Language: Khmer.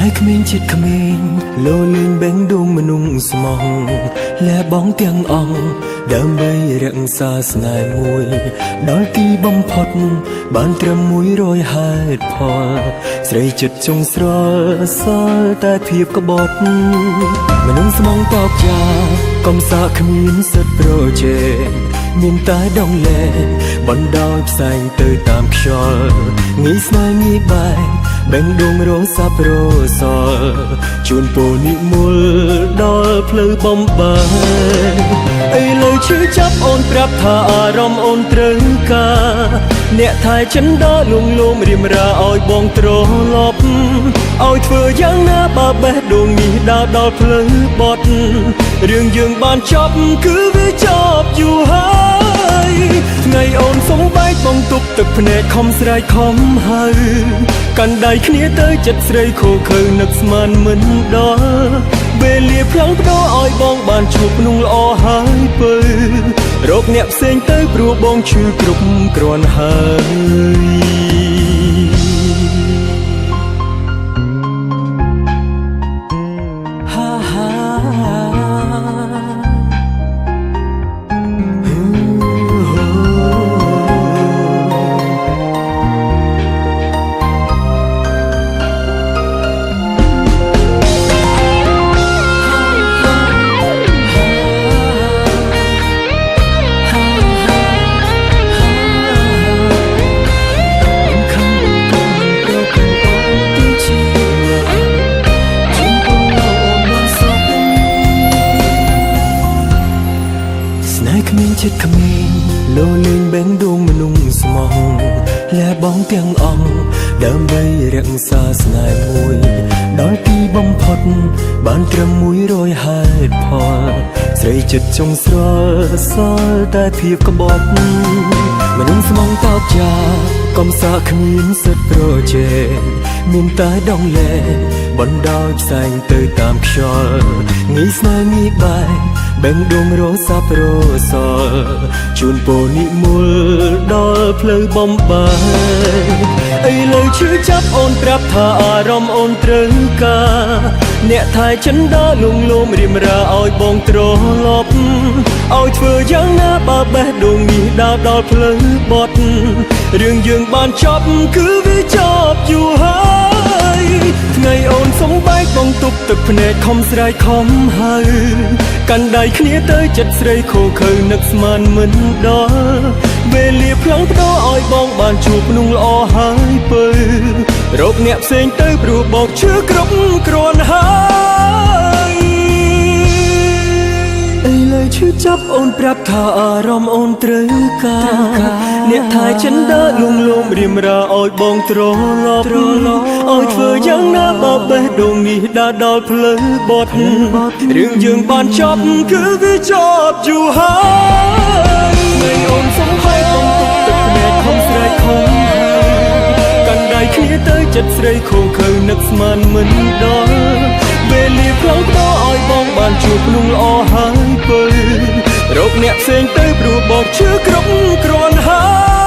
យក្មេងចិត្តក្មេងលោលេងបេងដួងមនុស្សស្មងលែបងទាំងអង្គដើម្បីរក្សាស្នេហ៍មួយដល់ទីបំផុតបានត្រឹម100ហេតុផលស្រីចិត្តចុងស្រល់សល់តែភាពក្បត់មនុស្សស្មងតបចាកំសាគ្មានសិទ្ធិប្រជែងមានតែដងលែងបណ្ដោយផ្សែងទៅតាមខ្យល់ងាយស្នេហ៍ងាយបែកបេងដួងរសាប់រសល់ជូនពរនិមលដល់ផ្លូវបំបែកអីលើឈឺចាប់អូនប្រាប់ថាអារម្មណ៍អូនត្រូវការអ្នកថែចិនដល់លងលោមរៀមរាឲ្យបងត្រឡប់ឲ្យធ្វើយ៉ាងណាបើបេះដូងនេះដើរដល់ផ្លូវបត់រឿងយើងបានចប់គឺវាចប់យូរហើយថ្ងៃអូនសំបែកបងទប់ទឹកភ្នែកខំស្រែកខំហើកាន់ដៃគ្នាទៅចិត្តស្រីខូខើនឹកស្មានមិនដល់វេលាផ្លាំងផ្ដោឲ្យបងបានជួបนุ่งល្អហើយពើរកអ្នកផ្សេងទៅព្រោះបងឈឺគ្រប់គ្រាន់ហើយហាហាក្មេងចិត្តក្មេងលោលេងបេងដួងមនុស្សស្មងលែបងទាំងអង្គដើម្បីរក្សាស្នេហ៍មួយដល់ទីបំផុតបានត្រឹម100ហេតុផលស្រីចិត្តចុងស្រល់សល់តែភាពក្បត់មនុស្សស្មងតបចាកំសាគ្មានសិទ្ធិប្រជែងមានតែដងលែងបណ្ដោយផ្សែងទៅតាមខ្យល់ងាយស្នេហ៍ងាយបែកបេងដួងរសាប់រសល់ជូនពរនិមលដល់ផ្លូវបំបែកអីលើឈឺចាប់អូនប្រាប់ថាអារម្មណ៍អូនត្រូវការអ្នកថែចិនដល់លងលោមរៀមរាឲ្យបងត្រឡប់ឲ្យធ្វើយ៉ាងណាបើបេះដូងនេះដើរដល់ផ្លូវបត់រឿងយើងបានចប់គឺវាចប់យូរហើយថ្ងៃអូនសំបែកបងទប់ទឹកភ្នែកខំស្រែកខំហើកាន់ដៃគ្នាទៅចិត្តស្រីខូខើនឹកស្មានមិនដល់វេលាផ្លាំងផ្ដោឲ្យបងបានជួបนุ่งល្អហើយពើរកអ្នកផ្សេងទៅព្រោះបងឈឺគ្រប់គ្រាន់ហើយអីលើឈឺចាប់អូនប្រាប់ថាអារម្មណ៍អូនត្រូវការអ្នកថែចិនដើរលងលោមរៀមរាឲ្យបងត្រឡប់ឲ្យធ្វើយ៉ាងណាបើបេះដូងនេះដើរដល់ផ្លូវបត់រឿងយើងបានចប់គឺវាចប់យូរហើយថ្ងៃអូនសំបែកបងទប់ទឹកភ្នែកខំស្រែកខំកាន់ដៃគ្នាទៅចិត្តស្រីខូខើនឹកស្មានមិនដល់វេលាផ្លាំងផ្ដោឲ្យបងបានជួបนุ่งល្អហើយពើរកអ្នកផ្សេងទៅព្រោះបងឈឺគ្រប់គ្រាន់ហើយ